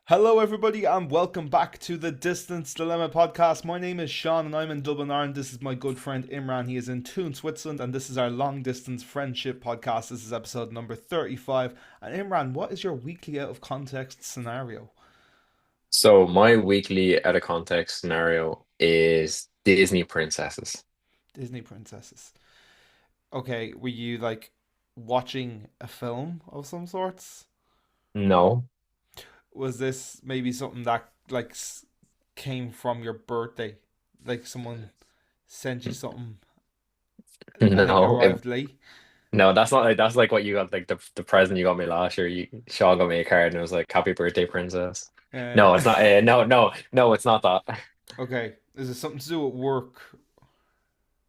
Hello, everybody, and welcome back to the Distance Dilemma podcast. My name is Sean, and I'm in Dublin, Ireland. This is my good friend Imran. He is in Thun, Switzerland, and this is our long distance friendship podcast. This is episode number 35. And Imran, what is your weekly out of context scenario? So my weekly out of context scenario is Disney princesses. Disney princesses. Okay, were you like watching a film of some sorts? No, Was this maybe something that came from your birthday? Like someone sent you something and it no, arrived late? no. That's like what you got, like the present you got me last year. Shaw got me a card and it was like "Happy Birthday, Princess." Uh, No, it's not. No, no, no, it's not that. okay. Is it something to do with work?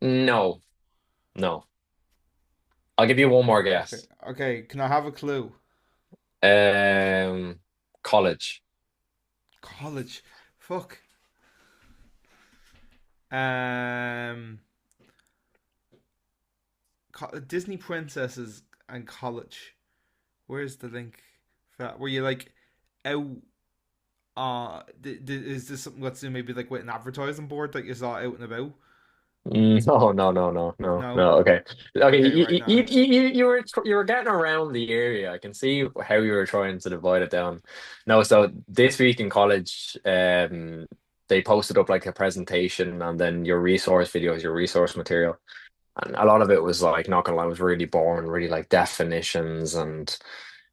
No, no. I'll give you one more Okay. guess. Okay. Can I have a clue? Um, College. College. Fuck. Um, Disney princesses and college. Where's the link for that? Were you like out? Is this something that's to do maybe like with an advertising board that you saw out and about? No, no, no, no, no, No. no. Okay, okay. Okay. Right now. You were getting around the area. I can see how you were trying to divide it down. No, so this week in college, they posted up like a presentation and then your resource videos, your resource material, and a lot of it was like, not gonna lie, was really boring, really like definitions and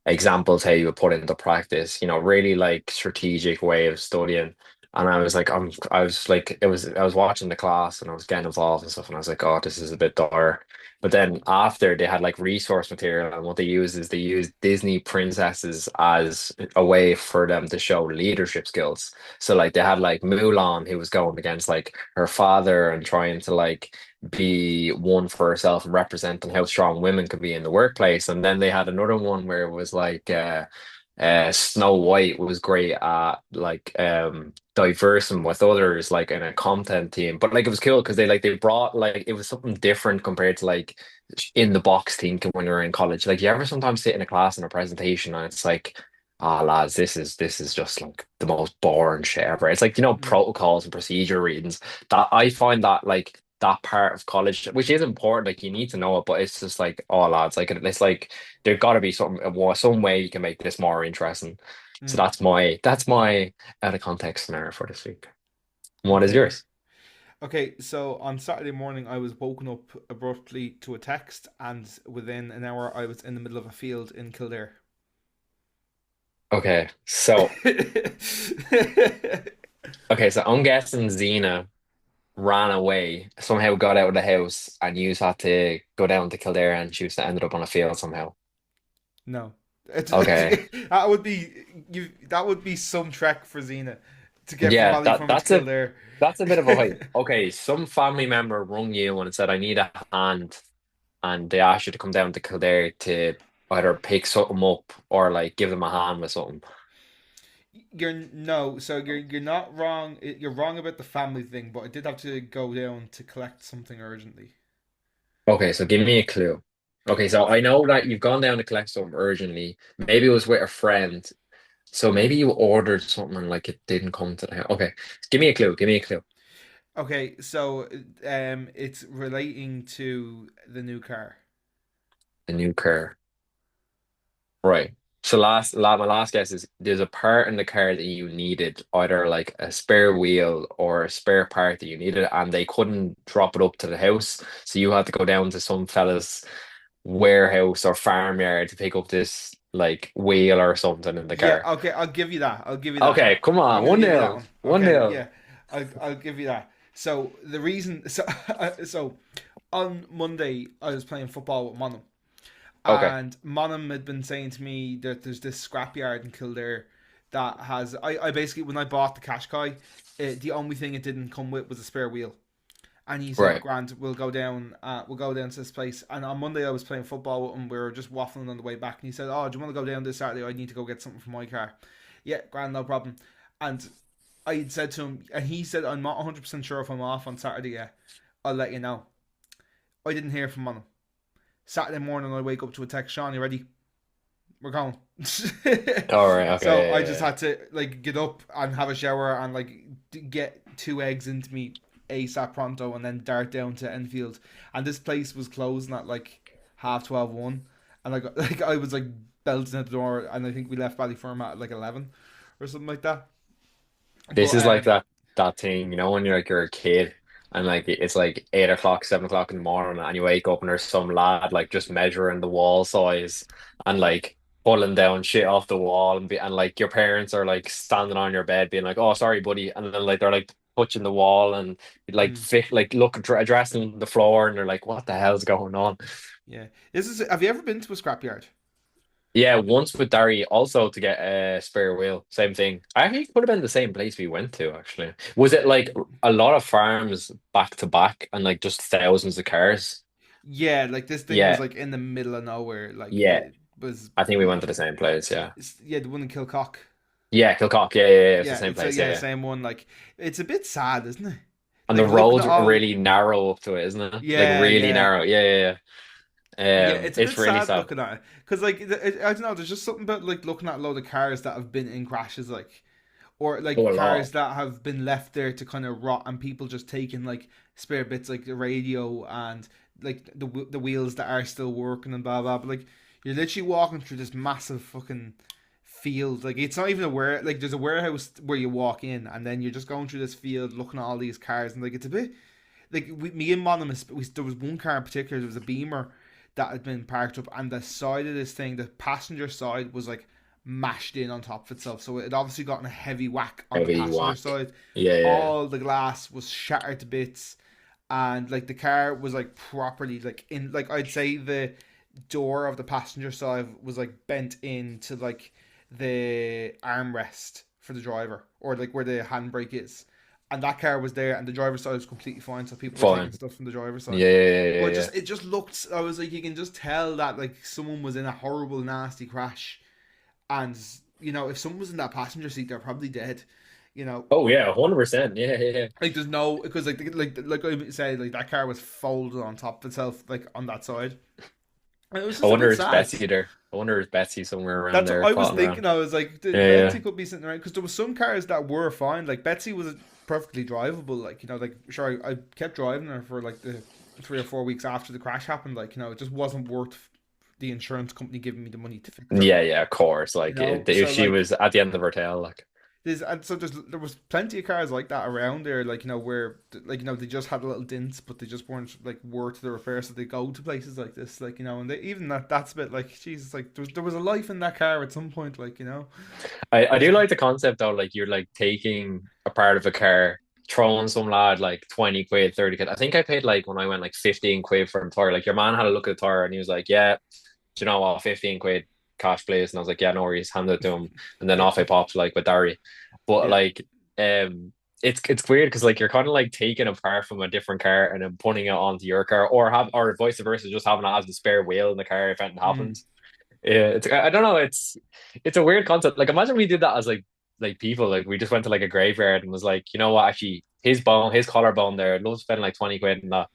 examples how you would put into practice, really like strategic way of studying. And I was like, I was like, I was watching the class and I was getting involved and stuff, and I was like, oh, this is a bit dire. But then after they had like resource material, and what they use is they use Disney princesses as a way for them to show leadership skills. So like they had like Mulan, who was going against like her father and trying to like be one for herself and representing how strong women could be in the workplace. And then they had another one where it was like Snow White was great at like diversing with others like in a content team. But like it was cool because they brought like it was something different compared to like in the box thinking when you were in college. Like you ever sometimes sit in a class in a presentation and it's like, ah, lads, this is just like the most boring shit ever. It's like, Mm, protocols and procedure readings that I find that like that part of college, which is important, like you need to know it, but it's just like, oh lads, like it's like there got to be some way you can make this more interesting. So mm. that's my out of context scenario for this week. What is Okay. yours? Okay, so on Saturday morning, I was woken up abruptly to a text, and within an hour, I was in the middle of a field in Kildare. Okay, so okay, so I'm guessing Xena ran away, somehow got out of the house, and you had to go down to Kildare, and she was ended up on a field somehow. No, Okay. that would be you. That would be some trek for Xena to get from Yeah, Ballyfermot to Kildare. that's a bit of a hike. Okay, some family member rung you and said, I need a hand, and they asked you to come down to Kildare to either pick something up or like give them a hand with something. You're no, so you're not wrong. You're wrong about the family thing, but I did have to go down to collect something urgently. Okay, so give me a clue. Okay, so I know that you've gone down to collect something urgently. Maybe it was with a friend. So maybe you ordered something and like it didn't come to the house. Okay, give me a clue. Give me a clue. Okay, so it's relating to the new car. The new car. Right. So my last guess is there's a part in the car that you needed, either like a spare wheel or a spare part that you needed, and they couldn't drop it up to the house. So you had to go down to some fella's warehouse or farmyard to pick up this like wheel or something in the Yeah, car. okay, I'll give you that. I'll give you that. Okay, come I'm on. gonna One give you that nil. one. One Okay, nil. yeah, I'll give you that. So the reason, so on Monday I was playing football with Monum, Okay. and Monum had been saying to me that there's this scrapyard in Kildare that has. I basically when I bought the Qashqai, the only thing it didn't come with was a spare wheel. And he said, Right. "Grant, we'll go down. We'll go down to this place." And on Monday, I was playing football with him. We were just waffling on the way back, and he said, "Oh, do you want to go down this Saturday? I need to go get something for my car." Yeah, Grant, no problem. And I said to him, and he said, "I'm not 100% sure if I'm off on Saturday yet. I'll let you know." I didn't hear from him. Saturday morning, I wake up to a text. Sean, you ready? we're going. All right. So Okay. I Yeah. just Yeah. had to like get up and have a shower and like get two eggs into me ASAP pronto and then dart down to Enfield. And this place was closing at like half 12 1. And like like I was like belting at the door and I think we left Ballyferma at like 11 or something like that. This But is like that thing, when you're a kid and like it's like 8 o'clock, 7 o'clock in the morning, and you wake up and there's some lad like just measuring the wall size and like pulling down shit off the wall and like your parents are like standing on your bed being like, "Oh, sorry, buddy," and then like they're like touching the wall and like mm, fit like look addressing the floor and they're like, "What the hell's going on?" yeah. This is have you ever been to a scrapyard? Yeah, once with Dari also to get a spare wheel. Same thing. I think it could have been the same place we went to, actually. Was it like a lot of farms back to back and like just thousands of cars? Yeah, like this thing was Yeah, like in the middle of nowhere. Like yeah. it was, I think we went to the same place, yeah. yeah, the one in Kilcock. Yeah, Kilcock, yeah, yeah, yeah. It's the Yeah, same it's a place, yeah, yeah, yeah. same one. Like it's a bit sad, isn't it? And the Like looking roads at are all, really narrow up to it, isn't it? Like yeah, really yeah, narrow. Yeah, yeah, yeah. yeah. It's a It's bit really sad sad. looking at it because like I don't know. There's just something about like looking at a load of cars that have been in crashes, like or Oh, like a lot. cars that have been left there to kind of rot, and people just taking like spare bits like the radio and like the wheels that are still working and blah blah. But like you're literally walking through this massive fucking field. Like it's not even a ware. Like there's a warehouse where you walk in, and then you're just going through this field looking at all these cars, and like it's a bit like me and Monum. There was one car in particular. There was a Beamer that had been parked up, and the side of this thing, the passenger side, was like mashed in on top of itself. So it obviously gotten a heavy whack on the Heavy passenger whack. side. Yeah, yeah. All the glass was shattered to bits, and like the car was like properly like in like I'd say the door of the passenger side was like bent into like the armrest for the driver or like where the handbrake is. And that car was there, and the driver's side was completely fine. So people were taking Fine. stuff from the driver's side. Yeah, yeah, yeah, But yeah. Yeah. it just looked. I was like, you can just tell that like someone was in a horrible, nasty crash, and if someone was in that passenger seat, they're probably dead. You know, Oh yeah, 100%. Yeah, yeah, yeah. like there's no because like I said, like that car was folded on top of itself, like on that side, and it was I just a wonder bit if sad. Betsy there. I wonder if Betsy somewhere around That's what there I was potting around. thinking. I was like, Yeah, Betsy yeah. could be sitting around because there was some cars that were fine. Like Betsy was perfectly drivable. Like like sure, I kept driving her for like the 3 or 4 weeks after the crash happened. Like it just wasn't worth the insurance company giving me the money to fix her. Yeah, yeah, of course. Like if So she like was at the end of her tail, like there was plenty of cars like that around there, like where like they just had a little dents, but they just weren't like worth the repair, so they go to places like this, like and they, even that's a bit like Jesus, like there was a life in that car at some point, like I it's do like the concept though, like you're like taking a part of a car, throwing some lad like 20 quid, 30 quid. I think I paid like when I went like 15 quid for a tire. Like your man had a look at the tire and he was like, yeah, do you know what, 15 quid cash please. And I was like, yeah, no worries, hand it to him. And then yeah, off I popped like with Dari. But yeah, like it's weird because like you're kind of like taking a part from a different car and then putting it onto your car or vice versa, just having it as the spare wheel in the car if anything mm. happens. Yeah, I don't know, it's a weird concept. Like imagine we did that as like people, like we just went to like a graveyard and was like, you know what, actually his collarbone there, I'd love to spend like 20 quid on that.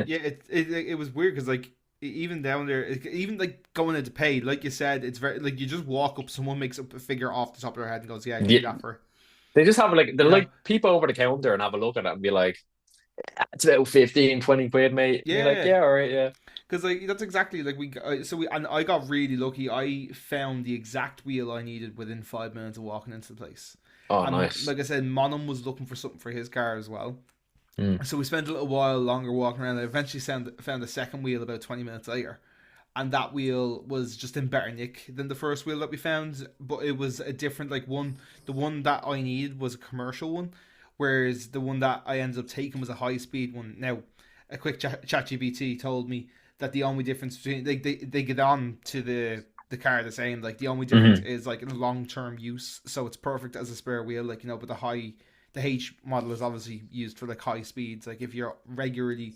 Yeah, it was weird because like even down there, even like going into pay, like you said, it's very like you just walk up, someone makes up a figure off the top of their head and goes, "Yeah, give Yeah, me that for," they just have like they're you know. like people over the counter and have a look at it and be like, it's about 15, 20 quid, mate. And you're like, Yeah, yeah, all right, yeah. because like that's exactly like and I got really lucky. I found the exact wheel I needed within 5 minutes of walking into the place. Oh, And nice. like I said, Monum was looking for something for his car as well. Mm. So we spent a little while longer walking around. I eventually found a second wheel about 20 minutes later. And that wheel was just in better nick than the first wheel that we found, but it was a different like one. The one that I needed was a commercial one, whereas the one that I ended up taking was a high speed one. Now, a quick chat GBT told me that the only difference between they get on to the car the same. Like the only difference Hmm. is like long term use, so it's perfect as a spare wheel. Like but the H model is obviously used for like high speeds. Like if you're regularly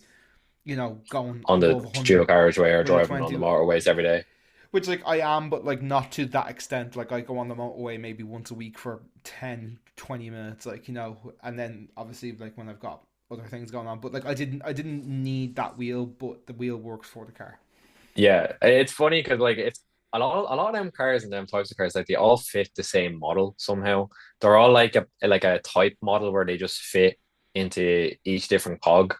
going On the above dual 100, carriageway or driving on 120, the motorways every day. which like I am, but like not to that extent. Like I go on the motorway maybe once a week for 10-20 minutes, like and then obviously like when I've got other things going on. But like I didn't need that wheel, but the wheel works for the car. Yeah, it's funny because like a lot of them cars and them types of cars, like they all fit the same model somehow. They're all like a type model where they just fit into each different cog.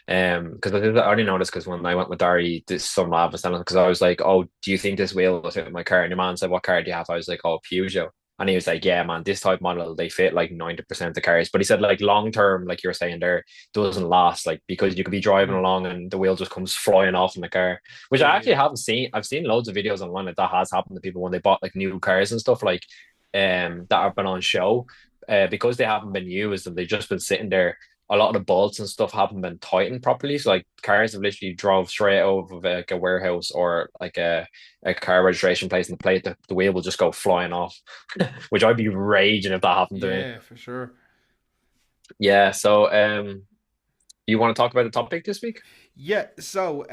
Because I already noticed because when I went with Dari, this some lab was telling because I was like, "Oh, do you think this wheel will fit my car?" And your man said, "What car do you have?" I was like, "Oh, Peugeot." And he was like, "Yeah, man, this type model they fit like 90% of the cars." But he said like long term, like you were saying there, doesn't last like because you could be driving Mm. along and the wheel just comes flying off in the car, which Yeah, I yeah, actually haven't seen. I've seen loads of videos online that has happened to people when they bought like new cars and stuff like that have been on show. Because they haven't been used and they've just been sitting there, a lot of the bolts and stuff haven't been tightened properly. So like cars have literally drove straight out of like a warehouse or like a car registration place and the wheel will just go flying off, which I'd be raging if that happened to me. yeah, for sure. Yeah, so you want to talk about the topic this week? Yeah, so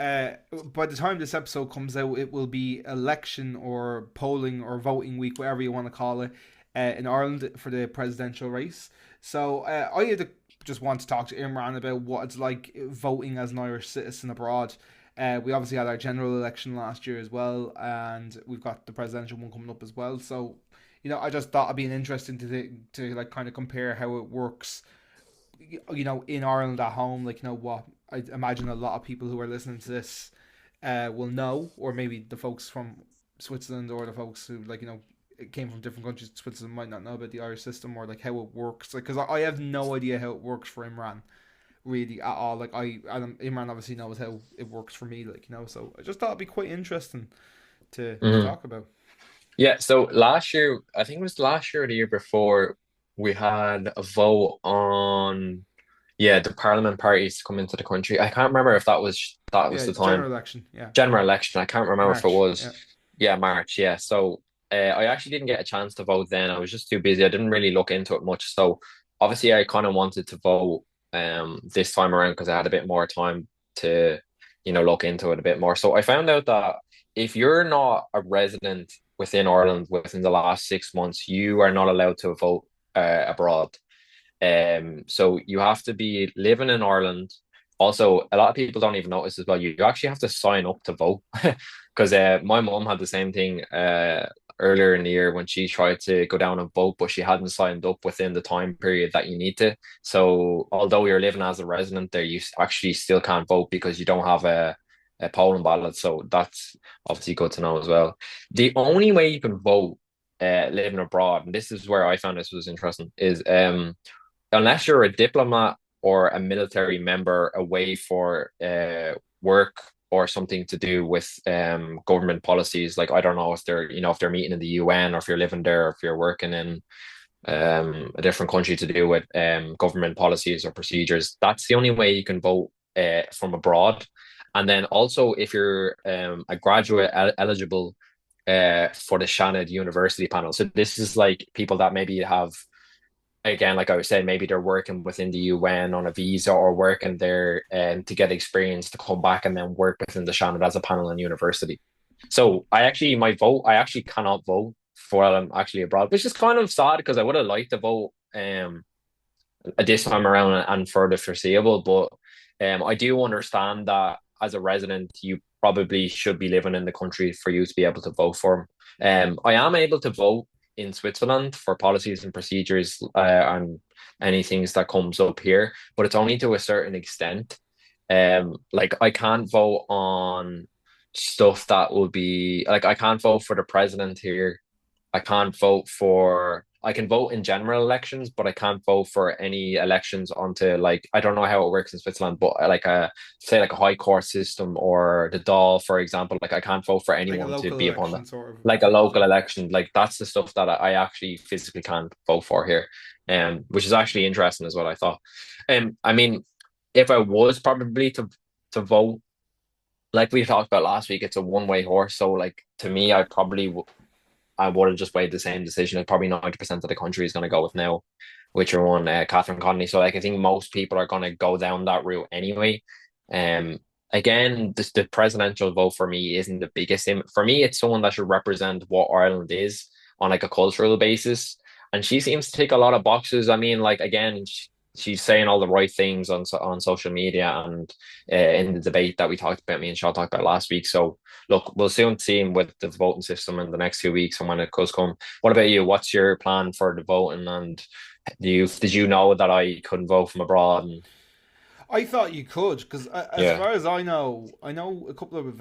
by the time this episode comes out, it will be election or polling or voting week, whatever you want to call it, in Ireland for the presidential race. So just want to talk to Imran about what it's like voting as an Irish citizen abroad. We obviously had our general election last year as well, and we've got the presidential one coming up as well. So, I just thought it'd be an interesting to like kind of compare how it works in Ireland at home, like what I imagine a lot of people who are listening to this will know, or maybe the folks from Switzerland or the folks who came from different countries. Switzerland might not know about the Irish system or like how it works. Like, because I have no idea how it works for Imran really at all. Like Imran obviously knows how it works for me. Like so I just thought it'd be quite interesting to Mhm. talk about. Yeah, so last year, I think it was last year or the year before, we had a vote on, yeah, the parliament parties to come into the country. I can't remember if that was Yeah, the it's time. general election. Yeah, General election. I can't remember if it March. was. Yeah. Yeah, March. Yeah. So I actually didn't get a chance to vote then. I was just too busy. I didn't really look into it much. So obviously, I kind of wanted to vote this time around because I had a bit more time to, look into it a bit more. So I found out that if you're not a resident within Ireland within the last 6 months, you are not allowed to vote abroad. So you have to be living in Ireland. Also, a lot of people don't even notice as well. You actually have to sign up to vote because my mom had the same thing earlier in the year when she tried to go down and vote, but she hadn't signed up within the time period that you need to. So although you're living as a resident there, you actually still can't vote because you don't have a polling ballot. So that's obviously good to know as well. The only way you can vote living abroad, and this is where I found this was interesting, is unless you're a diplomat or a military member away for work or something to do with government policies, like I don't know if they're meeting in the UN or if you're living there or if you're working in a different country to do with government policies or procedures. That's the only way you can vote from abroad. And then also if you're a graduate eligible for the Shannon University panel. So this is like people that maybe have, again, like I was saying, maybe they're working within the UN on a visa or working there to get experience to come back and then work within the Shannon as a panel in university. So I actually cannot vote for while I'm actually abroad, which is kind of sad because I would have liked to vote this time around and for the foreseeable. But I do understand that as a resident, you probably should be living in the country for you to be able to vote for them. I am able to vote in Switzerland for policies and procedures and any things that comes up here, but it's only to a certain extent. Like I can't vote on stuff that will be like I can't vote for the president here. I can vote in general elections, but I can't vote for any elections onto like I don't know how it works in Switzerland, but like a say like a high court system or the Dáil, for example, like I can't vote for Like a anyone to local be upon that. election sort of Like a thing. local Yeah. election, like that's the stuff that I actually physically can't vote for here, which is actually interesting as well. I thought, I mean, if I was probably to vote, like we talked about last week, it's a one-way horse. So like to me, I would have just made the same decision. Like probably 90% of the country is going to go with now, which are one Catherine Connolly. So like I think most people are going to go down that route anyway. Um, Again, the presidential vote for me isn't the biggest thing. For me, it's someone that should represent what Ireland is on like a cultural basis. And she seems to tick a lot of boxes. I mean, like again, she's saying all the right things on social media and in the debate that we talked about, me and Sean talked about last week. So look, we'll soon see with the voting system in the next few weeks and when it does come. What about you? What's your plan for the voting? And did you know that I couldn't vote from abroad? And I thought you could, because as yeah. far as I know a couple of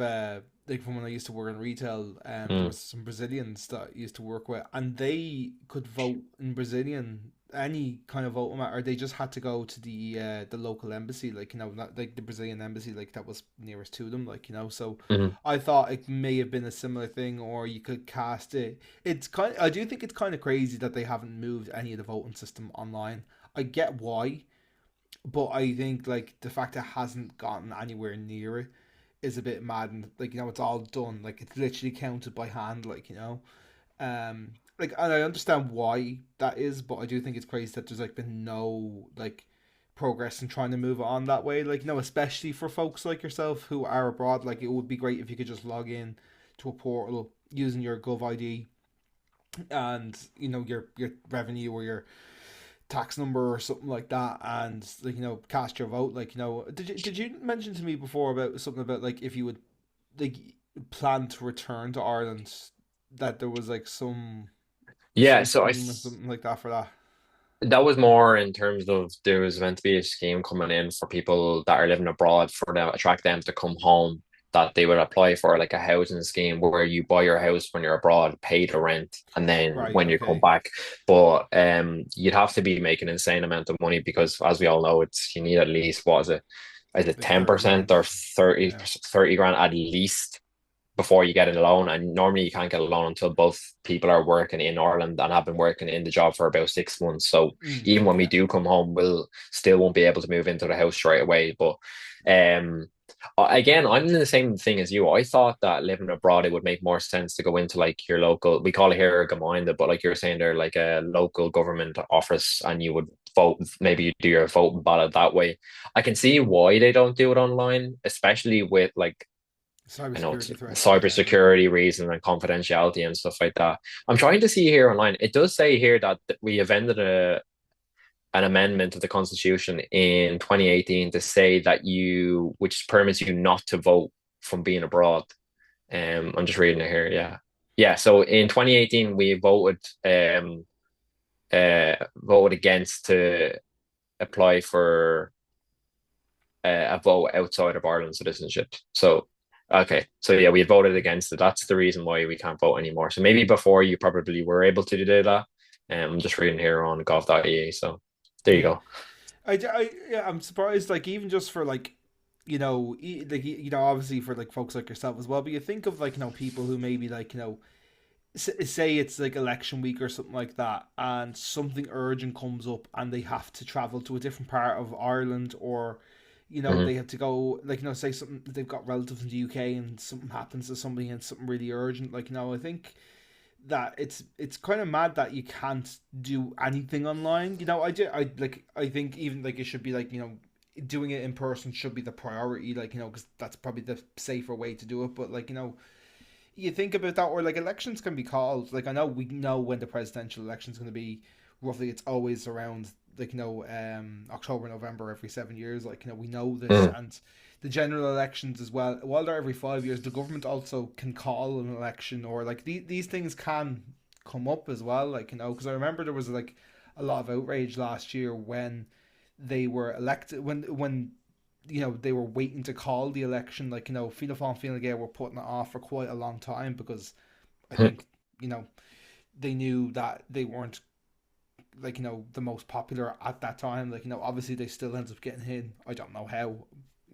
like from when I used to work in retail. There Mm, was some Brazilians that I used to work with, and they could vote in Brazilian any kind of voting matter. They just had to go to the local embassy, like not like the Brazilian embassy, like that was nearest to them, like So mm, I thought it may have been a similar thing, or you could cast it. I do think it's kind of crazy that they haven't moved any of the voting system online. I get why, but I think like the fact it hasn't gotten anywhere near it is a bit mad, and like it's all done, like it's literally counted by hand, like, and I understand why that is, but I do think it's crazy that there's like been no like progress in trying to move on that way, especially for folks like yourself who are abroad. Like, it would be great if you could just log in to a portal using your gov id, and your revenue or your tax number or something like that, and like cast your vote. Like, did you mention to me before about something about like if you would like plan to return to Ireland, that there was like yeah. some So scheme or something like that for that? that was more in terms of there was meant to be a scheme coming in for people that are living abroad for them attract them to come home, that they would apply for like a housing scheme where you buy your house when you're abroad, pay the rent, and then Right. when you come Okay. back. But you'd have to be making an insane amount of money because as we all know, it's you need at least what is it Like 30 10% grand. or 30 Yeah. 30 grand at least before you get a loan. And normally you can't get a loan until both people are working in Ireland and have been working in the job for about 6 months. So even when we Okay. do come home, we'll still won't be able to move into the house straight away. But um again, I'm in the same thing as you. I thought that living abroad it would make more sense to go into like your local, we call it here Gemeinde, but like you're saying there, like a local government office and you would vote, maybe you do your vote ballot that way. I can see why they don't do it online, especially with like I know it's Cybersecurity threats. Yeah. cybersecurity reasons and confidentiality and stuff like that. I'm trying to see here online. It does say here that we have ended an amendment to the Constitution in 2018 to say that which permits you not to vote from being abroad. I'm just reading it here. Yeah, yeah. So in 2018, we voted against to apply for a vote outside of Ireland's citizenship. So, okay, so yeah, we had voted against it. That's the reason why we can't vote anymore. So maybe before you probably were able to do that. I'm just reading here on gov.ie. So there you Yeah. go. Yeah, I'm surprised. Like, even just for like, obviously for like folks like yourself as well. But you think of like people who maybe like say it's like election week or something like that, and something urgent comes up, and they have to travel to a different part of Ireland, or Hmm. they have to go, like, say something, they've got relatives in the UK and something happens to somebody and something really urgent. Like, I think that it's kind of mad that you can't do anything online. I think even like it should be like doing it in person should be the priority. Like, because that's probably the safer way to do it. But like you think about that, or like elections can be called. Like, I know we know when the presidential election is going to be. Roughly, it's always around like October, November every 7 years. Like, we know this, Mm. and the general elections as well. While they're every 5 years, the government also can call an election, or like these things can come up as well. Like, because I remember there was like a lot of outrage last year when they were elected, when they were waiting to call the election. Like, Fianna Fáil and Fine Gael were putting it off for quite a long time, because I think you know they knew that they weren't like the most popular at that time. Like, obviously they still ends up getting in. I don't know how.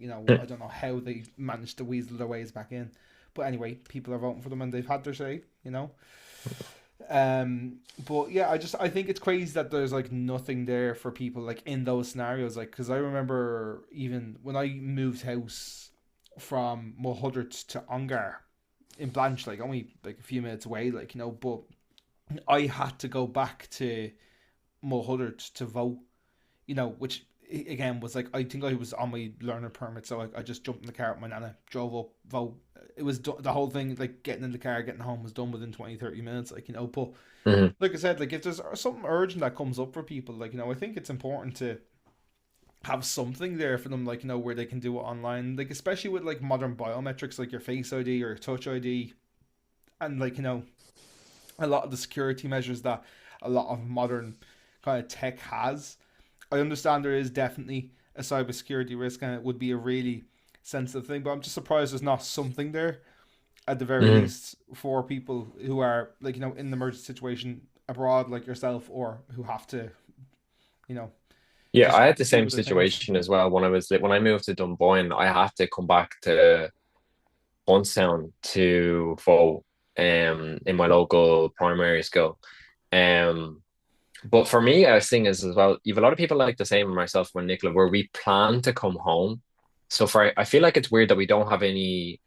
I don't know how they managed to weasel their ways back in. But anyway, people are voting for them and they've had their say. But yeah, I think it's crazy that there's like nothing there for people like in those scenarios. Like, because I remember even when I moved house from Mulhuddart to Ongar in Blanche, like only like a few minutes away, like but I had to go back to Mulhuddart to vote, which again was like, I think I was on my learner permit, so I just jumped in the car with my nana, drove up, vote. It was the whole thing, like getting in the car, getting home was done within 20-30 minutes, like but Hmm. like I said, like if there's something urgent that comes up for people, like I think it's important to have something there for them, like where they can do it online, like especially with like modern biometrics, like your Face ID or your Touch ID, and like a lot of the security measures that a lot of modern kind of tech has. I understand there is definitely a cybersecurity risk, and it would be a really sensitive thing. But I'm just surprised there's not something there at the very Mhm. least for people who are like in an emergency situation abroad, like yourself, or who have to you know Yeah, just I had the do same other things. situation as well when I moved to Dunboyne. I had to come back to Hunstown to vote in my local primary school. Um, but for me, I was thinking is as well, you've a lot of people like the same, myself and Nicola, where we plan to come home. So I feel like it's weird that we don't have any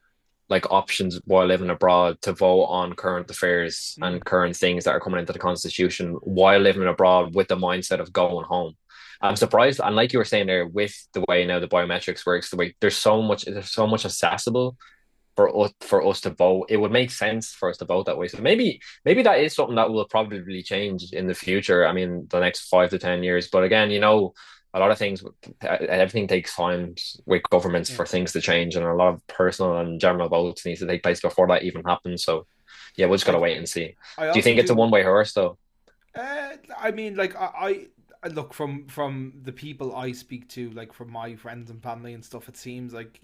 like options while living abroad to vote on current affairs Mm, and current things that are coming into the constitution while living abroad with the mindset of going home. I'm surprised, and like you were saying there, with the way now the biometrics works, the way there's so much accessible for us to vote. It would make sense for us to vote that way. So maybe that is something that will probably change in the future. I mean, the next 5 to 10 years. But again, a lot of things, everything takes time with governments yeah, for things to change, and a lot of personal and general votes needs to take place before that even happens. So yeah, we'll just gotta I wait and see. I Do you also think it's a do. one-way horse though? I mean, like I look from the people I speak to, like from my friends and family and stuff. It seems like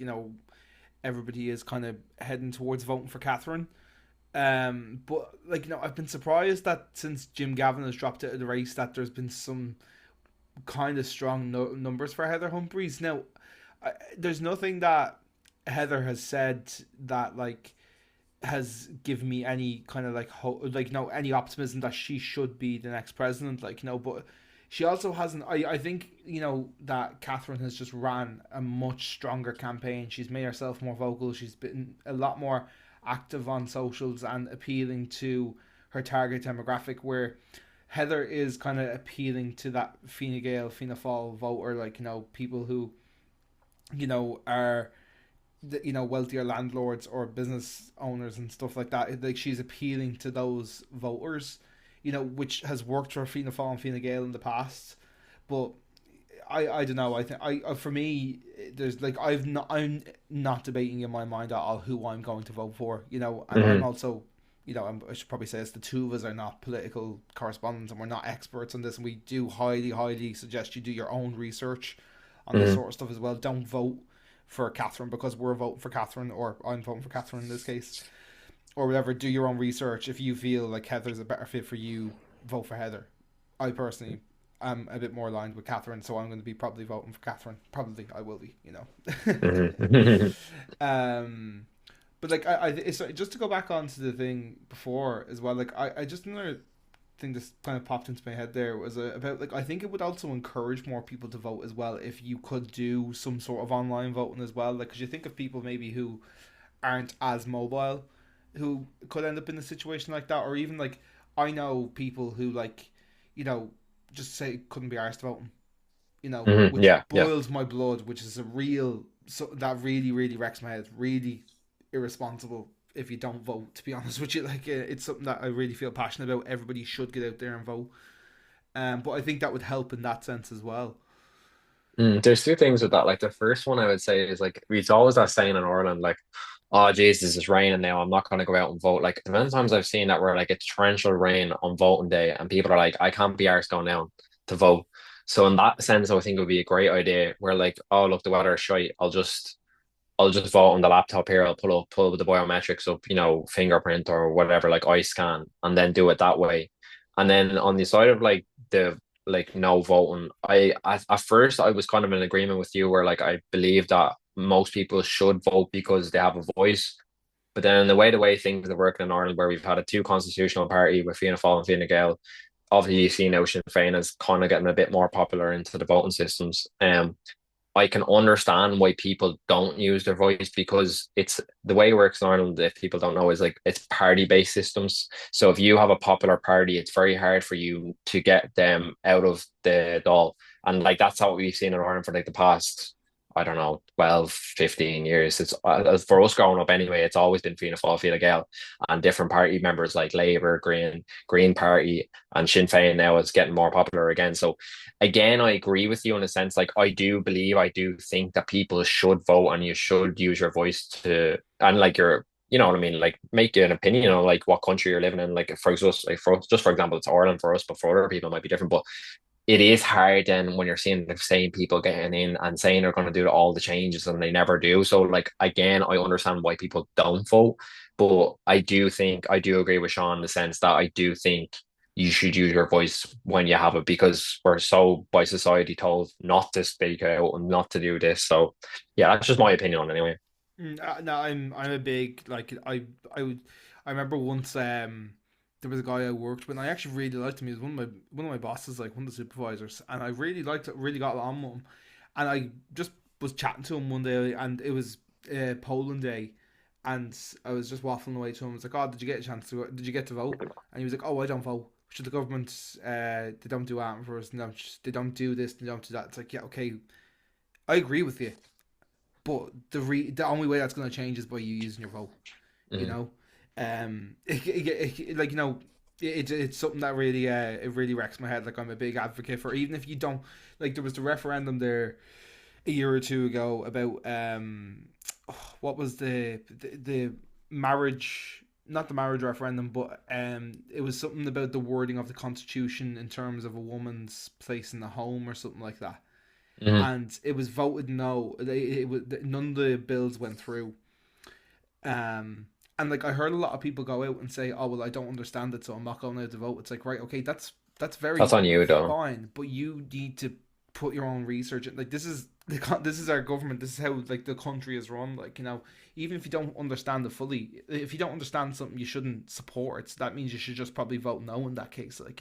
everybody is kind of heading towards voting for Catherine. But like I've been surprised that since Jim Gavin has dropped out of the race, that there's been some kind of strong numbers for Heather Humphreys. Now, there's nothing that Heather has said that like has given me any kind of like like any optimism that she should be the next president. Like but she also hasn't. I think that Catherine has just ran a much stronger campaign. She's made herself more vocal. She's been a lot more active on socials and appealing to her target demographic. Where Heather is kind of appealing to that Fine Gael, Fianna Fáil voter, like people who are wealthier landlords or business owners and stuff like that. Like she's appealing to those voters, which has worked for Fianna Fáil and Fine Gael in the past. But I don't know. I think I for me there's like I'm not debating in my mind at all who I'm going to vote for. And I'm Hmm. also I should probably say this, the two of us are not political correspondents and we're not experts on this, and we do highly suggest you do your own research on this Hmm. sort of stuff as well. Don't vote for Catherine because we're voting for Catherine, or I'm voting for Catherine in this case, or whatever. Do your own research. If you feel like Heather's a better fit for you, vote for Heather. I personally am a bit more aligned with Catherine, so I'm going to be probably voting for Catherine. Probably I will be. Hmm. um, but like it's just to go back onto the thing before as well. Like I just another thing that kind of popped into my head there was about like I think it would also encourage more people to vote as well if you could do some sort of online voting as well. Like, because you think of people maybe who aren't as mobile, who could end up in a situation like that, or even like I know people who like you know just say couldn't be arsed voting, Hmm. which Yeah, yeah. boils my blood, which is a real that really wrecks my head. Really irresponsible if you don't vote. To be honest with you, like it's something that I really feel passionate about. Everybody should get out there and vote. But I think that would help in that sense as well. There's two things with that. Like the first one I would say is like it's always that saying in Ireland, like, oh Jesus, it's raining now. I'm not gonna go out and vote. Like the many times I've seen that where like it's torrential rain on voting day and people are like, I can't be arsed going down to vote. So in that sense, I think it would be a great idea where like, oh look, the weather is shite. I'll just vote on the laptop here. I'll pull up the biometrics up, fingerprint or whatever, like eye scan, and then do it that way. And then on the side of like the like no voting, at first I was kind of in agreement with you where like I believe that most people should vote because they have a voice. But then the way things are working in Ireland, where we've had a two constitutional party with Fianna Fáil and Fine Gael, obviously you see now Sinn Féin is kind of getting a bit more popular into the voting systems. I can understand why people don't use their voice because it's the way it works in Ireland. If people don't know, is like it's party-based systems. So if you have a popular party, it's very hard for you to get them out of the doll. And like that's how we've seen in Ireland for like the past. I don't know, 12, 15 years. It's for us growing up anyway, it's always been Fianna Fáil, Fine Gael, and different party members like Labour, Green Party, and Sinn Féin now is getting more popular again. So again, I agree with you in a sense. Like I do think that people should vote and you should use your voice to and like your you know what I mean, like make an opinion on like what country you're living in. Like for us, like for just for example, it's Ireland for us, but for other people it might be different. But it is hard then when you're seeing the same people getting in and saying they're going to do all the changes and they never do. So like again, I understand why people don't vote, but I do agree with Sean in the sense that I do think you should use your voice when you have it because we're so by society told not to speak out and not to do this. So yeah, that's just my opinion on it anyway. No, I'm a big like I remember once there was a guy I worked with and I actually really liked him. He was one of my bosses, like one of the supervisors, and I really liked it, really got along with him. And I just was chatting to him one day, and it was Poland Day, and I was just waffling away to him. I was like, "Oh, did you get a chance to? Did you get to vote?" And he was like, "Oh, I don't vote. Should the government? They don't do anything for us. No, they don't do this. They don't do that." It's like, yeah, okay, I agree with you, but the only way that's going to change is by you using your vote. You Mm. know, like it's something that really it really wrecks my head. Like I'm a big advocate for even if you don't like there was the referendum there a year or two ago about what was the marriage, not the marriage referendum, but it was something about the wording of the constitution in terms of a woman's place in the home or something like that, Mm. and it was voted no. It was none of the bills went through. Um, and like I heard a lot of people go out and say, "Oh well, I don't understand it, so I'm not going out to vote." It's like, right, okay, that's That's very on you though. fine, but you need to put your own research in. Like this is our government. This is how like the country is run. Like even if you don't understand it fully, if you don't understand something, you shouldn't support it. So that means you should just probably vote no in that case. Like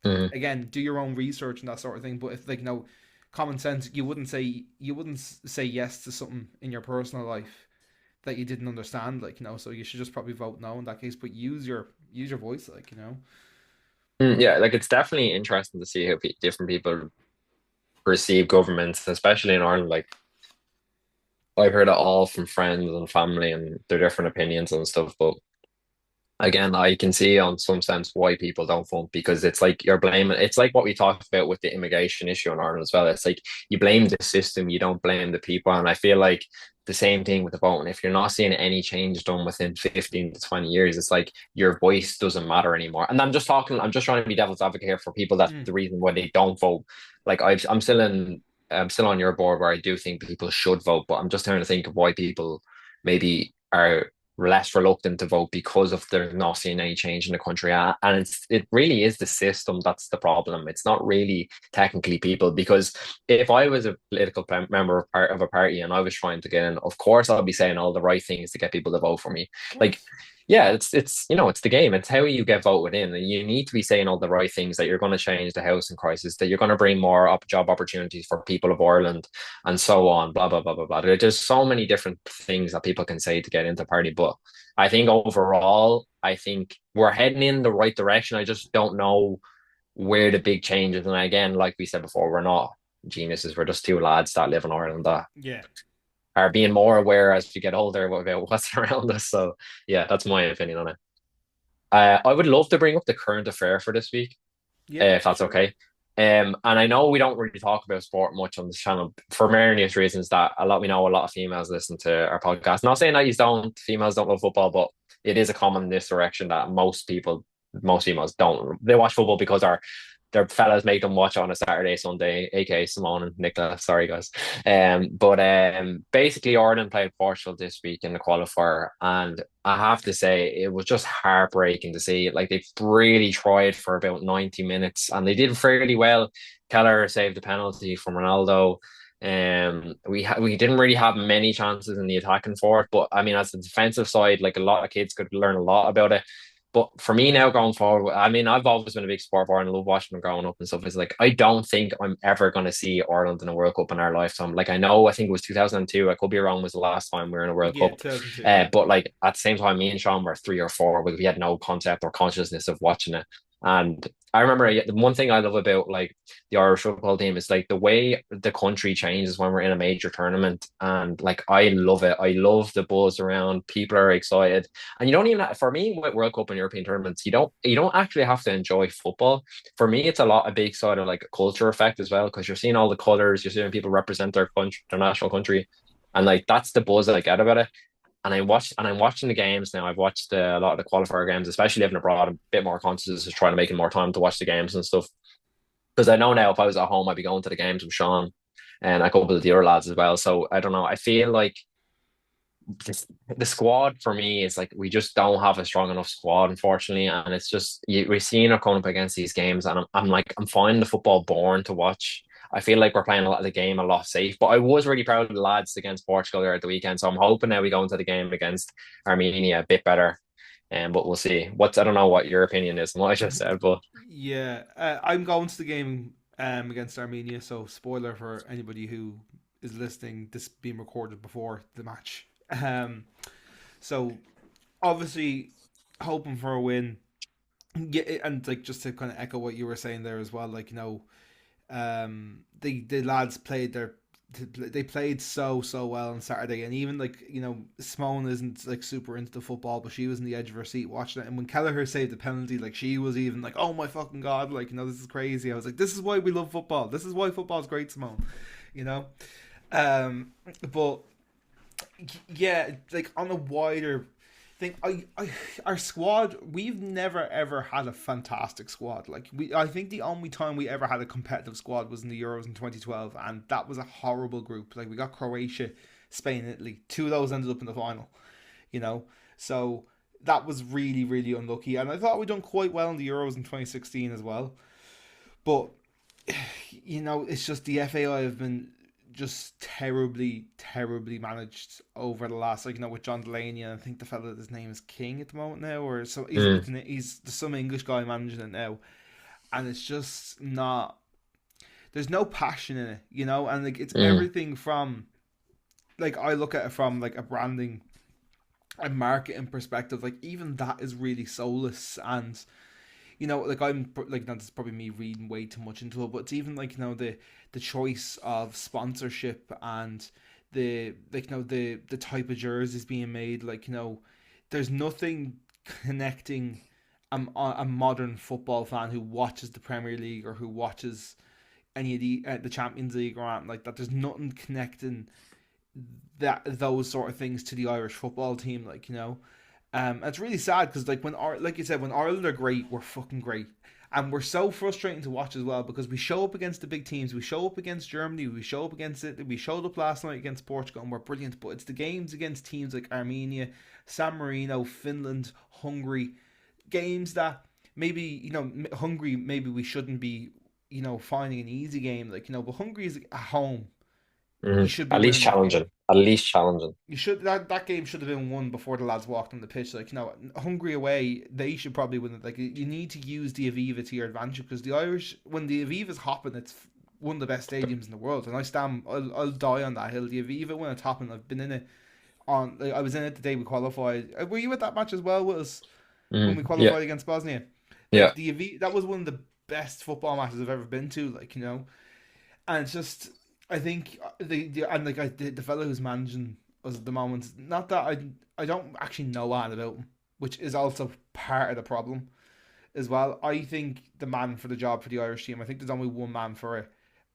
Mm. again, do your own research and that sort of thing. But if like common sense, you wouldn't say yes to something in your personal life that you didn't understand, like so you should just probably vote no in that case, but use your voice, like. Yeah, like it's definitely interesting to see how different people perceive governments, especially in Ireland. Like I've heard it all from friends and family and their different opinions and stuff. But again, I can see on some sense why people don't vote because it's like you're blaming. It's like what we talked about with the immigration issue in Ireland as well. It's like you blame the system, you don't blame the people. And I feel like the same thing with the voting. If you're not seeing any change done within 15 to 20 years, it's like your voice doesn't matter anymore. And I'm just trying to be devil's advocate here for people that's Mm. the reason why they don't vote. Like I'm still on your board where I do think people should vote, but I'm just trying to think of why people maybe are less reluctant to vote because of they're not seeing any change in the country. And it really is the system that's the problem. It's not really technically people because if I was a political member of part of a party and I was trying to get in, of course I'll be saying all the right things to get people to vote for me. Of Like course. yeah, it's it's the game. It's how you get voted in, and you need to be saying all the right things that you're going to change the housing crisis, that you're going to bring more job opportunities for people of Ireland, and so on. Blah blah blah blah blah. There's just so many different things that people can say to get into party, but I think overall, I think we're heading in the right direction. I just don't know where the big changes. And again, like we said before, we're not geniuses. We're just two lads that live in Ireland that Yeah. are being more aware as we get older about what's around us. So yeah, that's my opinion on it. I would love to bring up the current affair for this week, Yeah, if that's sure. okay. And I know we don't really talk about sport much on this channel for various reasons that we know a lot of females listen to our podcast. Not saying that females don't love football, but it is a common misdirection that most females don't. They watch football because their fellas make them watch it on a Saturday, Sunday, aka Simone and Nicola. Sorry, guys. But basically, Ireland played Portugal this week in the qualifier, and I have to say it was just heartbreaking to see. Like they really tried for about 90 minutes, and they did fairly well. Keller saved the penalty from Ronaldo. We didn't really have many chances in the attacking for it, but I mean, as the defensive side, like a lot of kids could learn a lot about it. But for me now going forward, I mean, I've always been a big sport for Ireland. I love watching them growing up and stuff. It's like I don't think I'm ever going to see Ireland in a World Cup in our lifetime. Like I think it was 2002. I could be wrong. Was the last time we were in a World Yeah, Cup. 2002. Yeah. But like at the same time, me and Sean were 3 or 4. We had no concept or consciousness of watching it. And I remember the one thing I love about like the Irish football team is like the way the country changes when we're in a major tournament, and like I love it. I love the buzz around. People are excited, and you don't even have, for me with World Cup and European tournaments, you don't actually have to enjoy football. For me, it's a big sort of like a culture effect as well because you're seeing all the colors, you're seeing people represent their country, their national country, and like that's the buzz that I get about it. I'm watching the games now. I've watched a lot of the qualifier games, especially living abroad. I'm a bit more conscious of trying to make it more time to watch the games and stuff. Because I know now if I was at home, I'd be going to the games with Sean and a couple of the other lads as well. So I don't know. I feel like the squad for me is like we just don't have a strong enough squad, unfortunately. And it's just we're seeing it coming up against these games, and I'm like I'm finding the football boring to watch. I feel like we're playing a lot of the game a lot safe, but I was really proud of the lads against Portugal there at the weekend. So I'm hoping now we go into the game against Armenia a bit better. But we'll see. I don't know what your opinion is on what I just said, but Yeah, I'm going to the game against Armenia. So spoiler for anybody who is listening. This being recorded before the match. Um, so obviously hoping for a win. Yeah, and like just to kind of echo what you were saying there as well. Like the lads played their they played so well on Saturday, and even like Simone isn't like super into the football, but she was in the edge of her seat watching it. And when Kelleher saved the penalty, like she was even like, "Oh my fucking god!" Like this is crazy. I was like, "This is why we love football. This is why football's great, Simone." You know, um, but yeah, like on a wider thing, our squad, we've never ever had a fantastic squad. I think the only time we ever had a competitive squad was in the Euros in 2012, and that was a horrible group. Like we got Croatia, Spain, and Italy. Two of those ended up in the final. You know, so that was really really unlucky. And I thought we done quite well in the Euros in 2016 as well. But it's just the FAI have been just terribly, terribly managed over the last, like with John Delaney, and I think the fella, his name is King at the moment now, or so mm, he's some English guy managing it now, and it's just not. There's no passion in it, and like it's mm, everything from, like I look at it from like a branding and marketing perspective, like even that is really soulless. And like I'm like that's probably me reading way too much into it, but it's even like the choice of sponsorship and the like the type of jerseys being made. Like there's nothing connecting a modern football fan who watches the Premier League or who watches any of the Champions League or anything like that. There's nothing connecting those sort of things to the Irish football team. It's really sad because like you said, when Ireland are great, we're fucking great, and we're so frustrating to watch as well because we show up against the big teams, we show up against Germany, we show up against it, we showed up last night against Portugal, and we're brilliant. But it's the games against teams like Armenia, San Marino, Finland, Hungary, games that maybe Hungary maybe we shouldn't be finding an easy game, but Hungary is at home. You mm. should be At least winning that game. challenging. At least challenging. That game should have been won before the lads walked on the pitch. Hungary away, they should probably win it. Like you need to use the Aviva to your advantage because the Irish, when the Aviva's hopping, it's one of the best stadiums in the world. And I'll die on that hill. The Aviva when it's hopping, I've been in it I was in it the day we qualified. Were you at that match as well with us when we Yeah, qualified against Bosnia? yeah. Like the Aviva, that was one of the best football matches I've ever been to. And it's just I think and like the fellow who's managing us at the moment. Not that I don't actually know anything about him, which is also part of the problem as well. I think the man for the job for the Irish team. I think there's only one man for it,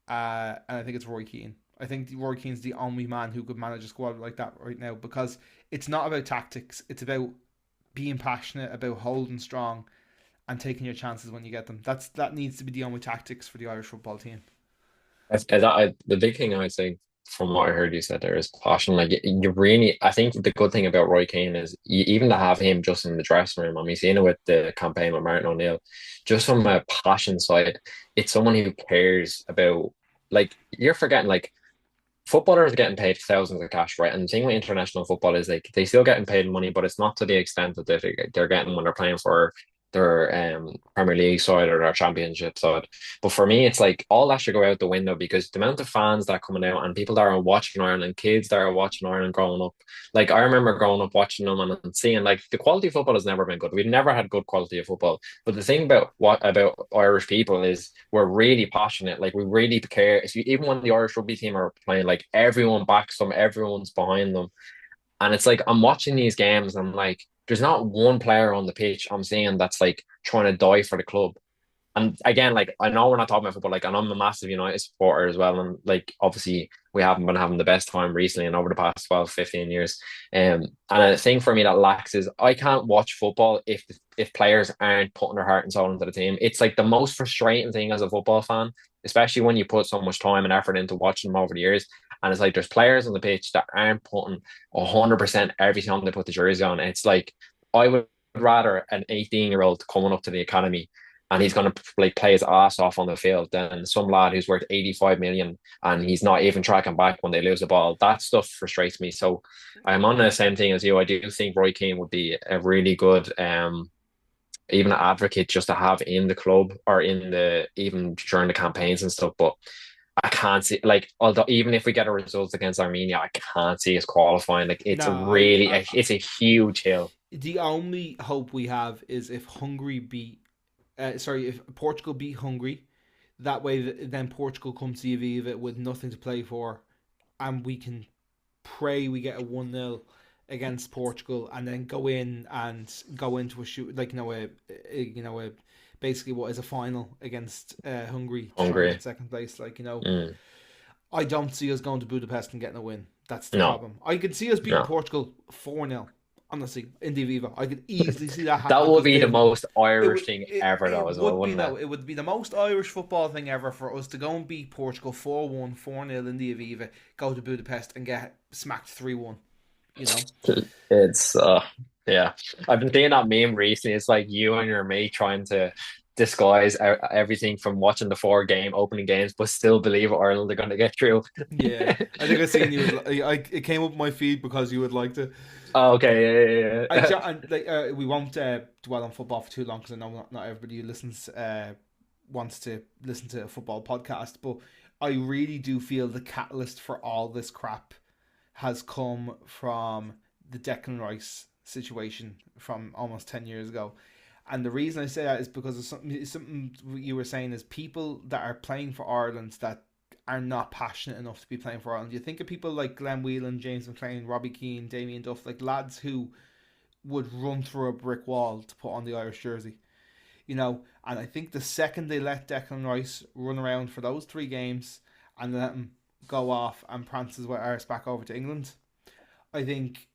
and I think it's Roy Keane. I think Roy Keane's the only man who could manage a squad like that right now because it's not about tactics. It's about being passionate, about holding strong, and taking your chances when you get them. That needs to be the only tactics for the Irish football team. The big thing I would say from what I heard you said there is passion. Like you really, I think the good thing about Roy Keane is even to have him just in the dressing room. I mean, seeing it with the campaign with Martin O'Neill, just from a passion side, it's someone who cares about. Like you're forgetting, like footballers are getting paid thousands of cash, right? And the thing with international football is like they still getting paid money, but it's not to the extent that they're getting when they're playing for their Premier League side or their Championship side. But for me, it's like all that should go out the window because the amount of fans that are coming out and people that are watching Ireland, kids that are watching Ireland growing up. Like I remember growing up watching them and seeing like the quality of football has never been good. We've never had good quality of football. But the thing about what about Irish people is we're really passionate. Like we really care. Even when the Irish rugby team are playing, like everyone backs them, everyone's behind them. And it's like I'm watching these games and I'm like, there's not one player on the pitch I'm seeing that's like trying to die for the club. And again, like I know we're not talking about football, like, and I'm a massive United supporter as well. And like obviously we haven't been having the best time recently and over the past 12, 15 years. And a thing for me that lacks is I can't watch football if players aren't putting their heart and soul into the team. It's like the most frustrating thing as a football fan, especially when you put so much time and effort into watching them over the years. And it's like there's players on the pitch that aren't putting 100% every time they put the jersey on. It's like I would rather an 18-year-old coming up to the academy and he's going to like play his ass off on the field than some lad who's worth 85 million and he's not even tracking back when they lose the ball. That stuff frustrates me. So I'm on the same thing as you. I do think Roy Keane would be a really good even an advocate just to have in the club or in the even during the campaigns and stuff. But I can't see like although even if we get a result against Armenia, I can't see us qualifying. Like it's No, a really it's a huge hill. the only hope we have is if if Portugal beat Hungary. That way, then Portugal comes to Aviva with nothing to play for, and we can pray we get a 1-0 against Portugal, and then go into a shoot like basically what is a final against Hungary to try and Hungry. get second place. Mm. I don't see us going to Budapest and getting a win. That's the No, problem. I could see us beating no. Portugal 4-0. Honestly, in the Aviva, I could easily see that That happening would because be the they've most it Irish would thing it, ever, it though, as well, would be wouldn't it? though it would be the most Irish football thing ever for us to go and beat Portugal 4-1, 4-0 in the Aviva, go to Budapest and get smacked 3-1. You know? It's yeah. I've been seeing that meme recently. It's like you and your mate trying to disguise everything from watching the four game opening games, but still believe Ireland are going to get through. Yeah, I think I seen you would. It came up my feed because you would like to. Oh, okay, yeah, I yeah, ju- and like we won't dwell on football for too long because I know not everybody who listens wants to listen to a football podcast, but I really do feel the catalyst for all this crap has come from the Declan Rice situation from almost 10 years ago. And the reason I say that is because of something you were saying is people that are playing for Ireland that are not passionate enough to be playing for Ireland. You think of people like Glenn Whelan, James McLean, Robbie Keane, Damien Duff, like lads who would run through a brick wall to put on the Irish jersey. And I think the second they let Declan Rice run around for those 3 games and let him go off and prance his arse back over to England, I think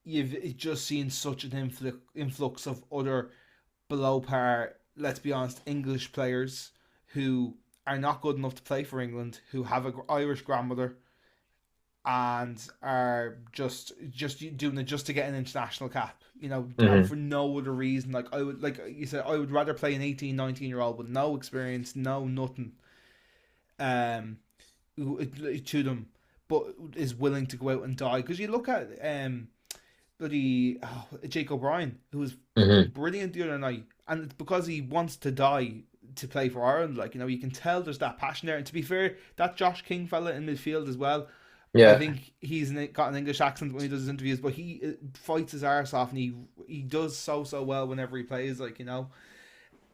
you've just seen such an influx of other below par, let's be honest, English players who are not good enough to play for England, who have an Irish grandmother and are just doing it just to get an international cap, and hmm for no other reason. Like I would, like you said, I would rather play an 18, 19 year old with no experience, no nothing, um, to them, but is willing to go out and die. Because you look at bloody Jake O'Brien, who was fucking hmm brilliant the other night, and it's because he wants to die to play for Ireland. Like you can tell there's that passion there. And to be fair, that Josh King fella in midfield as well. I Yeah. think he's got an English accent when he does his interviews, but he fights his arse off, and he does so well whenever he plays.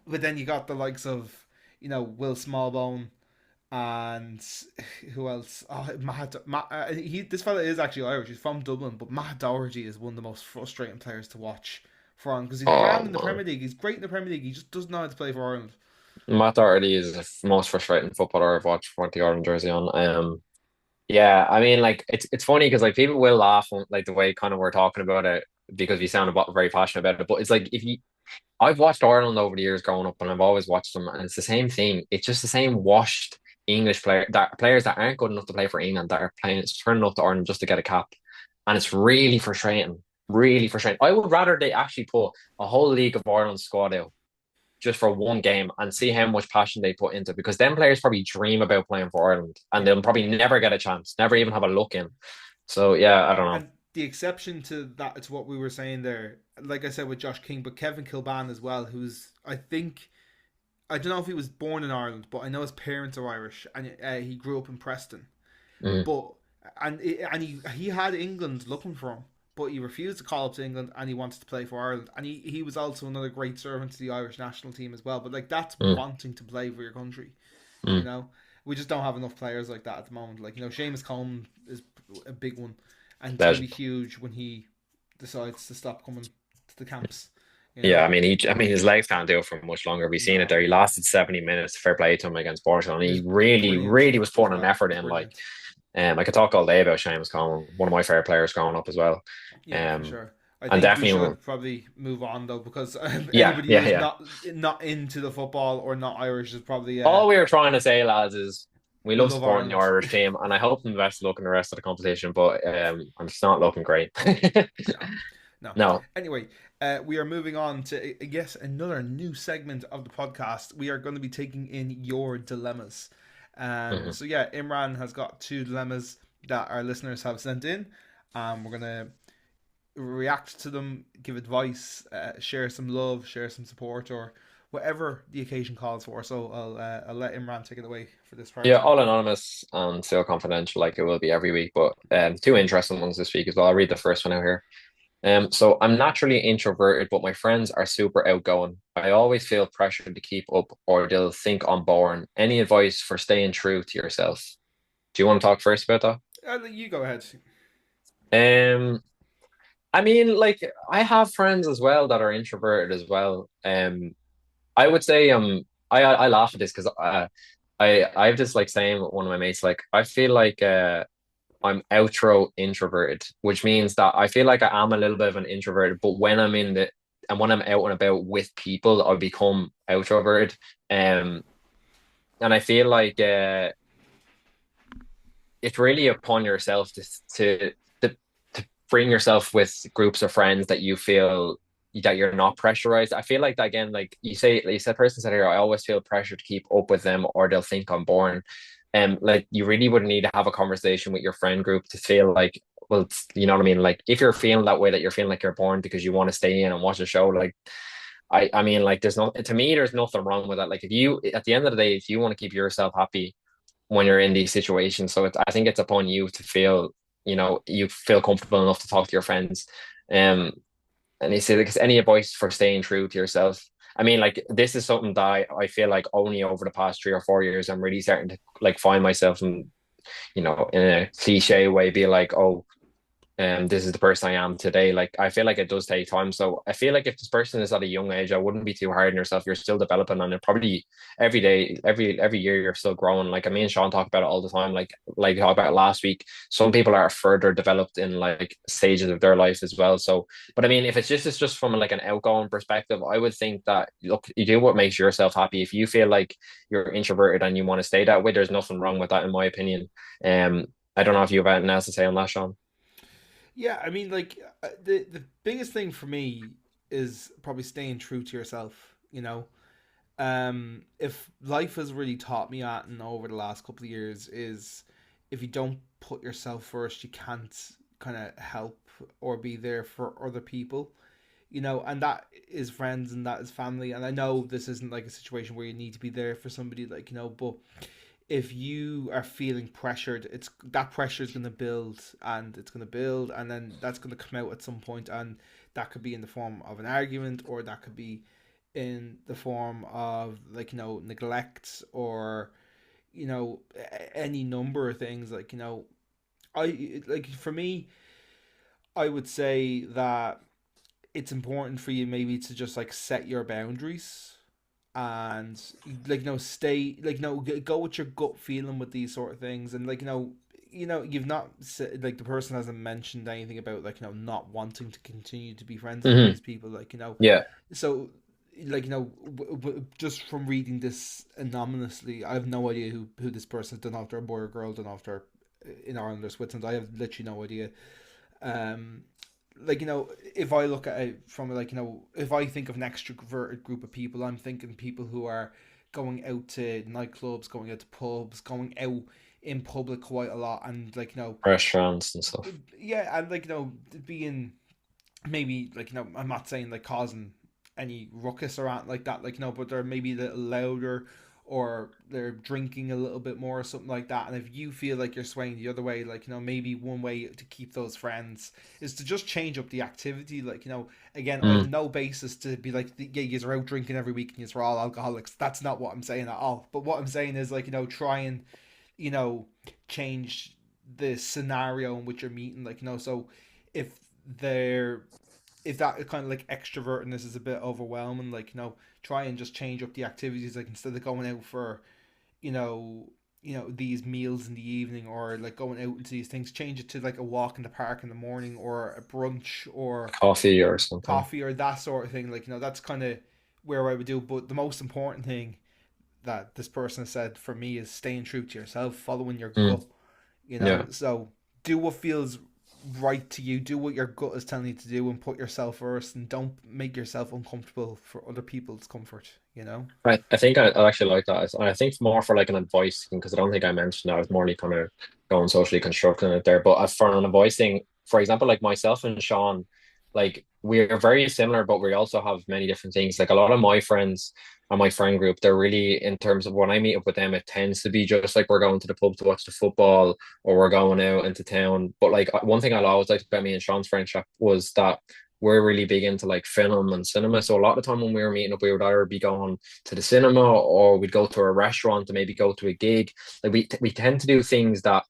But then you got the likes of Will Smallbone and who else? Oh, Matt this fella is actually Irish. He's from Dublin, but Matt Doherty is one of the most frustrating players to watch for him because he's grand Oh in the man, Premier League. He's great in the Premier League. He just doesn't know how to play for Ireland. Matt Doherty is the most frustrating footballer I've watched with the Ireland jersey on. Yeah, I mean, like it's funny because like people will laugh on like the way kind of we're talking about it because we sound about very passionate about it. But it's like if you I've watched Ireland over the years growing up, and I've always watched them, and it's the same thing. It's just the same washed English players that aren't good enough to play for England that are playing, it's turning up to Ireland just to get a cap, and it's really frustrating. Really frustrating. I would rather they actually put a whole League of Ireland squad out just for one game and see how much passion they put into it, because then players probably dream about playing for Ireland and Yeah, they'll probably never get a chance, never even have a look in. So yeah, I don't and know. the exception to that, it's what we were saying there. Like I said with Josh King, but Kevin Kilban as well, who's I think I don't know if he was born in Ireland, but I know his parents are Irish, and he grew up in Preston. Mm, But and he had England looking for him, but he refused to call up to England, and he wanted to play for Ireland. And he was also another great servant to the Irish national team as well. But like that's mm, wanting to play for your country, you mm. know. We just don't have enough players like that at the moment. Like Seamus Coleman is a big one, and it's going to be Legend. huge when he decides to stop coming to the camps. You Yeah, know, I mean, his legs can't do it for much longer. We've seen it no, there. He lasted 70 minutes. Fair play to him against Portugal, and he was he really, brilliant really was as putting an well. effort in. Like, Brilliant. I could talk all day about Seamus Coleman, one of my favorite players growing up as well. Yeah, for Um, sure. I and think we definitely, should probably move on though, because yeah, anybody yeah, who's yeah. not into the football or not Irish is probably All we were trying to say, lads, is we we love love supporting the Ireland. Irish team, and I hope them the best of luck in the rest of the competition. But I'm just not looking great. No, no. No. Anyway, we are moving on to I guess another new segment of the podcast. We are going to be taking in your dilemmas. Mhm. So yeah, Imran has got two dilemmas that our listeners have sent in. We're gonna react to them, give advice, share some love, share some support, or whatever the occasion calls for. So I'll let Imran take it away for this Yeah, part. all anonymous and still confidential, like it will be every week. But two interesting ones this week as well. I'll read the first one out here. So I'm naturally introverted, but my friends are super outgoing. I always feel pressured to keep up, or they'll think I'm boring. Any advice for staying true to yourself? Do you want to talk first about You go ahead. that? I mean, like I have friends as well that are introverted as well. I would say I laugh at this because I have this like saying with one of my mates, like I feel like I'm outro introverted, which means that I feel like I am a little bit of an introverted, but when I'm in the and when I'm out and about with people, I become outroverted. Um, and I feel like it's really upon yourself to to bring yourself with groups of friends that you feel that you're not pressurized. I feel like that again, like you said, person said here, I always feel pressure to keep up with them, or they'll think I'm boring. Like you really would need to have a conversation with your friend group to feel like, well, you know what I mean. Like if you're feeling that way, that you're feeling like you're bored because you want to stay in and watch a show, like I mean, like there's no to me, there's nothing wrong with that. Like if you at the end of the day, if you want to keep yourself happy when you're in these situations. So I think it's upon you to feel, you feel comfortable enough to talk to your friends. Um, and you say, because any advice for staying true to yourself? I mean, like this is something that I feel like only over the past 3 or 4 years, I'm really starting to like find myself in a cliche way, be like, oh, this is the person I am today. Like I feel like it does take time. So I feel like if this person is at a young age, I wouldn't be too hard on yourself. You're still developing, and it probably every day, every year you're still growing. Like I mean, Sean talk about it all the time. Like talk about it last week. Some people are further developed in like stages of their life as well. So, but I mean, if it's just from like an outgoing perspective, I would think that look, you do what makes yourself happy. If you feel like you're introverted and you want to stay that way, there's nothing wrong with that, in my opinion. Um, I don't know if you have anything else to say on that, Sean. Yeah, I mean, like the biggest thing for me is probably staying true to yourself. If life has really taught me that, and over the last couple of years, is if you don't put yourself first, you can't kind of help or be there for other people. And that is friends and that is family. And I know this isn't like a situation where you need to be there for somebody, like but if you are feeling pressured, it's that pressure is going to build and it's going to build, and then that's going to come out at some point, and that could be in the form of an argument, or that could be in the form of like neglect, or any number of things. Like I like for me, I would say that it's important for you maybe to just like set your boundaries, and like stay like go with your gut feeling with these sort of things. And like you've not said, like the person hasn't mentioned anything about like not wanting to continue to be friends with Hmm. these people, like Yeah. so like just from reading this anonymously, I have no idea who this person is. Don't know if they're a boy or girl, don't know if they're in Ireland or Switzerland. I have literally no idea. um like if I look at it from like if I think of an extroverted group of people, I'm thinking people who are going out to nightclubs, going out to pubs, going out in public quite a lot, and like Restaurants and stuff. yeah, and like being maybe like I'm not saying like causing any ruckus or anything like that, like but they're maybe a little louder, or they're drinking a little bit more or something like that. And if you feel like you're swaying the other way, like maybe one way to keep those friends is to just change up the activity. Like again, I've Mm, no basis to be like, yeah, you're out drinking every week and you're all alcoholics. That's not what I'm saying at all. But what I'm saying is like try and you know change the scenario in which you're meeting. Like so if they're if that kind of like extrovertness is a bit overwhelming, like try and just change up the activities. Like instead of going out for you know these meals in the evening, or like going out into these things, change it to like a walk in the park in the morning, or a brunch, or coffee or something. coffee, or that sort of thing. Like that's kind of where I would do. But the most important thing that this person said for me is staying true to yourself, following your Mm, gut. yeah. So do what feels right to you, do what your gut is telling you to do, and put yourself first, and don't make yourself uncomfortable for other people's comfort. I think I actually like that. I think it's more for like an advice thing because I don't think I mentioned that. I was more kind of going socially constructing it there. But for an advice thing, for example, like myself and Sean, like we're very similar, but we also have many different things. Like a lot of my friends and my friend group, they're really in terms of when I meet up with them, it tends to be just like we're going to the pub to watch the football or we're going out into town. But like one thing I always liked about me and Sean's friendship was that we're really big into like film and cinema. So a lot of the time when we were meeting up, we would either be going to the cinema or we'd go to a restaurant to maybe go to a gig. Like we tend to do things that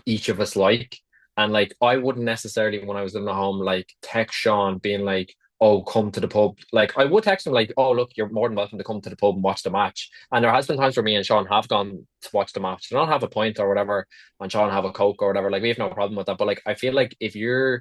each of us like. And like I wouldn't necessarily when I was living at home like text Sean being like, oh, come to the pub. Like I would text him like, oh look, you're more than welcome to come to the pub and watch the match. And there has been times where me and Sean have gone to watch the match. They don't have a pint or whatever, and Sean have a Coke or whatever. Like we have no problem with that. But like I feel like if you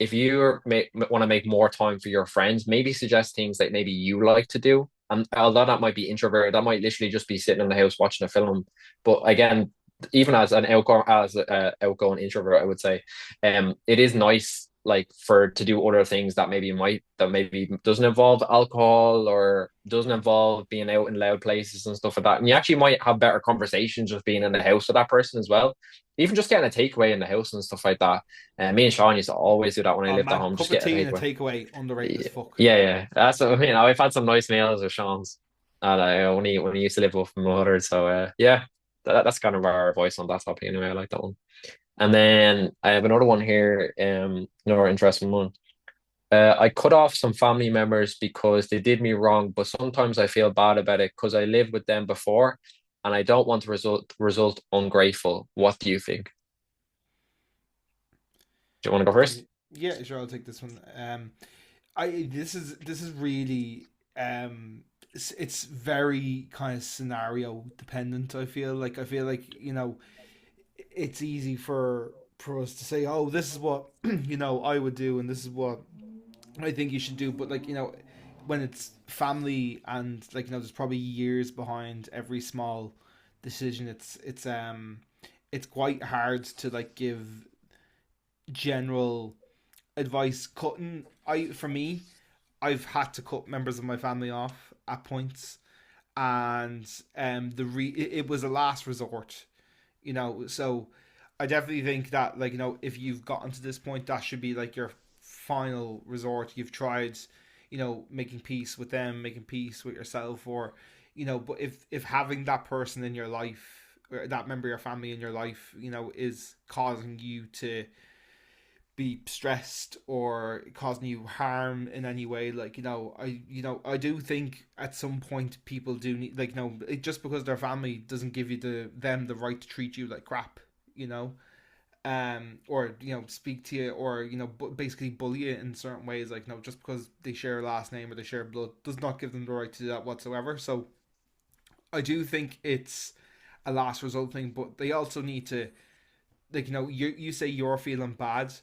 want to make more time for your friends, maybe suggest things that maybe you like to do. And although that might be introverted, that might literally just be sitting in the house watching a film. But again, even as an outgoing introvert, I would say, it is nice like for to do other things that maybe doesn't involve alcohol or doesn't involve being out in loud places and stuff like that. And you actually might have better conversations just being in the house with that person as well. Even just getting a takeaway in the house and stuff like that. Me and Sean used to always do that when I Oh lived at man, home, cup just of get a tea and a takeaway. takeaway, underrated as Yeah, fuck. yeah. That's what I mean. I've had some nice meals with Sean's, and I only when I used to live with my mother. So yeah, that's kind of our voice on that topic anyway. I like that one. And then I have another one here. Another interesting one. I cut off some family members because they did me wrong, but sometimes I feel bad about it because I lived with them before, and I don't want to result ungrateful. What do you think? Do you want to go first? Yeah, sure, I'll take this one. I this is really it's very kind of scenario dependent. I feel like it's easy for us to say, oh, this is what I would do, and this is what I think you should do. But like when it's family, and like there's probably years behind every small decision. It's quite hard to like give general advice. Cutting, I for me, I've had to cut members of my family off at points, and it was a last resort. So I definitely think that like if you've gotten to this point, that should be like your final resort. You've tried making peace with them, making peace with yourself, or but if having that person in your life, or that member of your family in your life, is causing you to be stressed or causing you harm in any way, like I do think at some point people do need, like just because their family doesn't give you the right to treat you like crap, you know or speak to you, or basically bully you in certain ways, like just because they share a last name or they share blood does not give them the right to do that whatsoever. So I do think it's a last result thing, but they also need to, like you say you're feeling bad,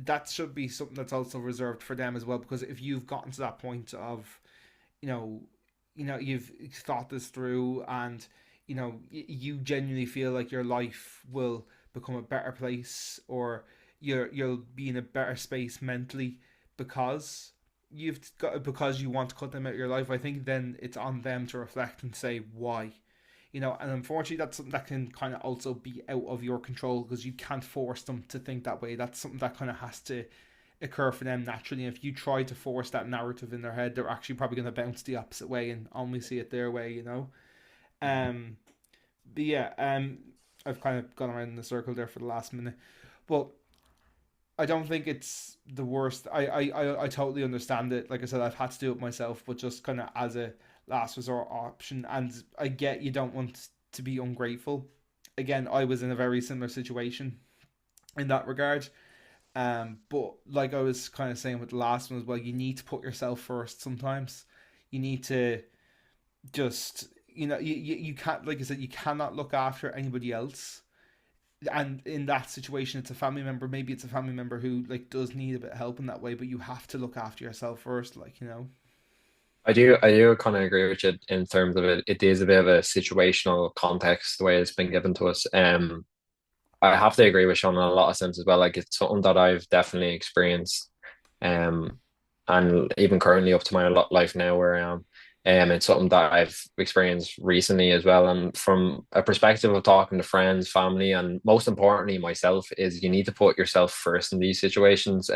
that should be something that's also reserved for them as well, because if you've gotten to that point of you know you've thought this through, and you genuinely feel like your life will become a better place, or you'll be in a better space mentally because you want to cut them out of your life. I think then it's on them to reflect and say why. And unfortunately that's something that can kind of also be out of your control because you can't force them to think that way. That's something that kind of has to occur for them naturally. And if you try to force that narrative in their head, they're actually probably going to bounce the opposite way and only see it their way. um but yeah, I've kind of gone around in the circle there for the last minute, but I don't think it's the worst. I totally understand it. Like I said, I've had to do it myself, but just kind of as a last resort option. And I get you don't want to be ungrateful. Again, I was in a very similar situation in that regard. But like I was kind of saying with the last one as well, you need to put yourself first sometimes. You need to just, you can't, like I said, you cannot look after anybody else. And in that situation, it's a family member. Maybe it's a family member who like does need a bit of help in that way, but you have to look after yourself first, like. I do kind of agree with you in terms of it. It is a bit of a situational context the way it's been given to us. I have to agree with Sean in a lot of sense as well. Like it's something that I've definitely experienced, um, and even currently up to my life now where I am, it's something that I've experienced recently as well. And from a perspective of talking to friends, family, and most importantly myself, is you need to put yourself first in these situations.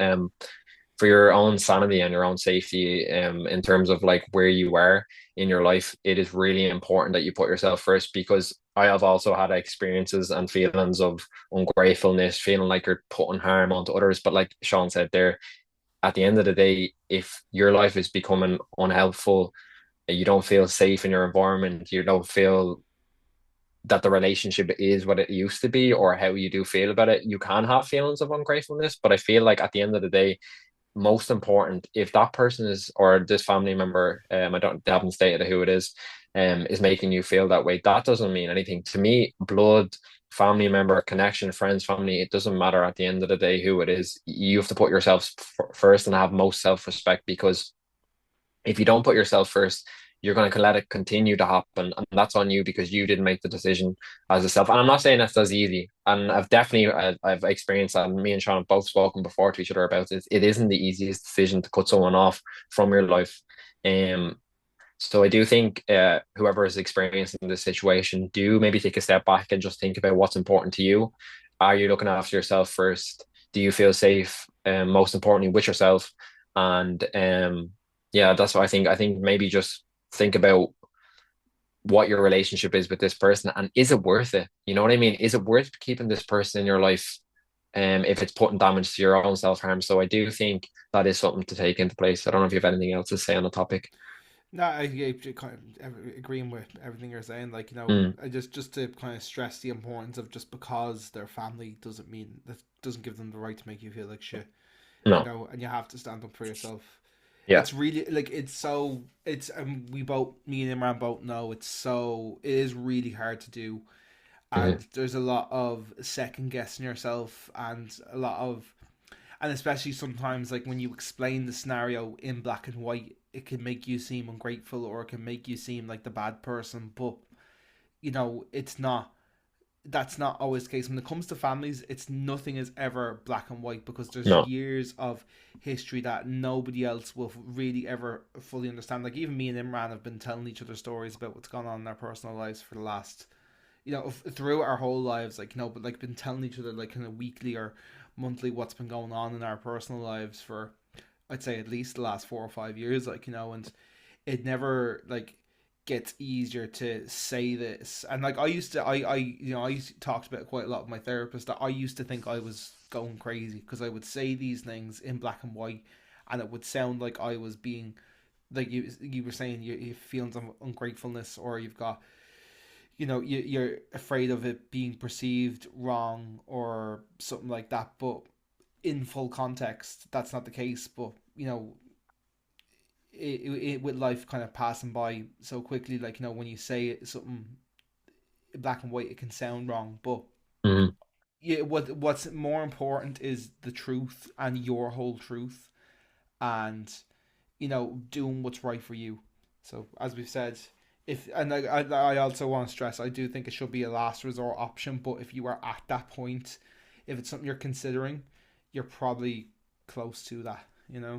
For your own sanity and your own safety, in terms of like where you are in your life, it is really important that you put yourself first because I have also had experiences and feelings of ungratefulness, feeling like you're putting harm onto others. But like Sean said there, at the end of the day, if your life is becoming unhelpful, you don't feel safe in your environment, you don't feel that the relationship is what it used to be or how you do feel about it, you can have feelings of ungratefulness. But I feel like at the end of the day, most important if that person is or this family member, I don't they haven't stated who it is making you feel that way, that doesn't mean anything to me. Blood, family member, connection, friends, family, it doesn't matter at the end of the day who it is. You have to put yourself first and have most self-respect, because if you don't put yourself first, you're going to let it continue to happen, and that's on you because you didn't make the decision as a self. And I'm not saying that's as easy, and I've experienced that. And me and Sean have both spoken before to each other about it. It isn't the easiest decision to cut someone off from your life. Um, so I do think whoever is experiencing this situation, do maybe take a step back and just think about what's important to you. Are you looking after yourself first? Do you feel safe? Most importantly, with yourself. And yeah, that's what I think. I think maybe just think about what your relationship is with this person, and is it worth it? You know what I mean? Is it worth keeping this person in your life? If it's putting damage to your own self-harm. So I do think that is something to take into place. I don't know if you have anything else to say on the topic. No, I kind of agreeing with everything you're saying. Like, Mm, I just to kind of stress the importance of just because they're family doesn't mean that doesn't give them the right to make you feel like shit. no. And you have to stand up for yourself. Yeah. It's really like we both, me and Imran both know it is really hard to do, Hmm. and there's a lot of second guessing yourself and a lot of, and especially sometimes like when you explain the scenario in black and white, it can make you seem ungrateful or it can make you seem like the bad person, but it's not. That's not always the case when it comes to families. It's nothing is ever black and white because there's No. years of history that nobody else will really ever fully understand. Like even me and Imran have been telling each other stories about what's gone on in our personal lives for the last, throughout our whole lives, like but like been telling each other like kind of weekly or monthly what's been going on in our personal lives for, I'd say, at least the last 4 or 5 years, and it never like gets easier to say this. And like I used to, I used to talk about it quite a lot with my therapist that I used to think I was going crazy because I would say these things in black and white, and it would sound like I was being like you were saying you feelings of ungratefulness, or you've got, you're afraid of it being perceived wrong or something like that. But in full context, that's not the case. But with life kind of passing by so quickly, like when you say something black and white, it can sound wrong. But Hmm. yeah, what's more important is the truth and your whole truth, and doing what's right for you. So as we've said, if and I also want to stress, I do think it should be a last resort option. But if you are at that point, if it's something you're considering, you're probably close to that.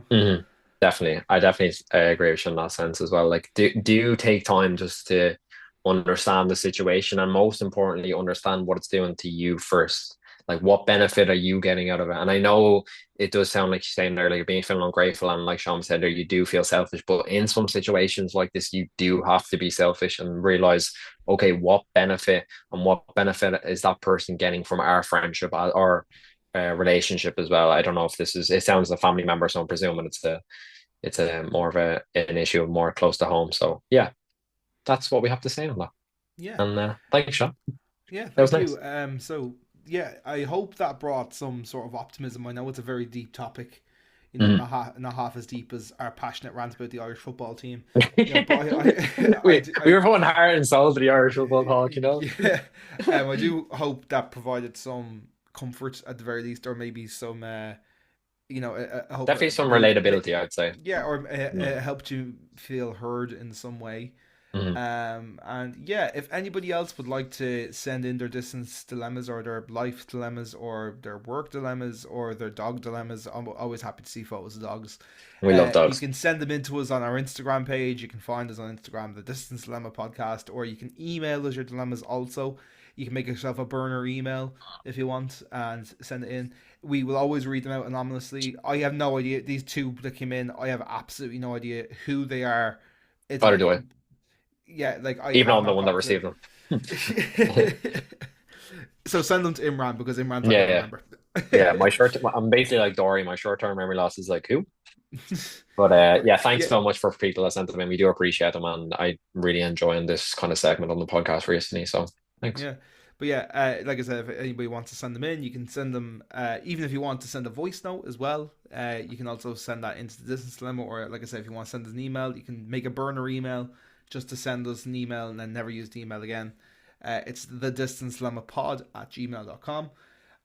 Hmm. Definitely. I definitely agree with you in that sense as well. Like, do you take time just to understand the situation, and most importantly, understand what it's doing to you first. Like, what benefit are you getting out of it? And I know it does sound like you're saying earlier, being feeling ungrateful, and like Sean said there, you do feel selfish. But in some situations like this, you do have to be selfish and realize, okay, what benefit and what benefit is that person getting from our friendship or relationship as well? I don't know if this is. It sounds a family member, so I'm presuming it's a more of an issue more close to home. So yeah, that's what we have to say on that. Yeah, And thanks, Sean. yeah, That was thank nice. you. So yeah, I hope that brought some sort of optimism. I know it's a very deep topic, you know, Mhm. not half as deep as our passionate rant about the Irish football team, you know. But We were putting heart and soul to the Irish football talk, you know. yeah, I do hope that provided some comfort at the very least, or maybe some, you know, I hope Definitely some made, relatability, I'd say. yeah, or Mm. helped you feel heard in some way. Mhm. And yeah, if anybody else would like to send in their distance dilemmas or their life dilemmas or their work dilemmas or their dog dilemmas, I'm always happy to see photos of dogs. We love You dogs. can send them in to us on our Instagram page. You can find us on Instagram, the Distance Dilemma Podcast, or you can email us your dilemmas also. You can make yourself a burner email if you want and send it in. We will always read them out anonymously. I have no idea. These two that came in, I have absolutely no idea who they are. It's Better do it. yeah, like I Even have on the not one got that a clue. received them. So send them to Imran because Imran's not Yeah, going to yeah. remember. Yeah, I'm basically like Dory. My short-term memory loss is like who? But yeah, thanks Yeah, so much for people that sent them in. We do appreciate them, and I really enjoying this kind of segment on the podcast recently. So thanks. yeah. But yeah, like I said, if anybody wants to send them in, you can send them. Even if you want to send a voice note as well, you can also send that into the distance dilemma. Or like I said, if you want to send us an email, you can make a burner email just to send us an email and then never use the email again. It's the distance dilemma pod at gmail.com.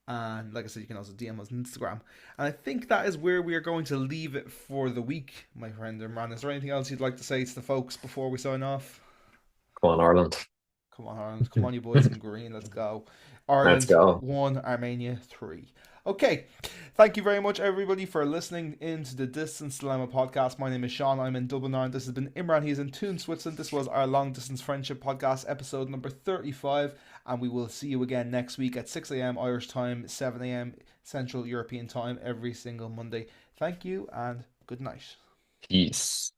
And like I said, you can also DM us on Instagram. And I think that is where we are going to leave it for the week, my friend Imran. Is there anything else you'd like to say to the folks before we sign off? Come on, Ireland. Come on, Ireland. Come on, you boys in green. Let's go. Let's Ireland go. 1, Armenia 3. Okay. Thank you very much, everybody, for listening into the Distance Dilemma podcast. My name is Sean. I'm in Dublin, Ireland. This has been Imran. He's in Toon, Switzerland. This was our Long Distance Friendship podcast, episode number 35. And we will see you again next week at 6 a.m. Irish time, 7 a.m. Central European time, every single Monday. Thank you and good night. Peace.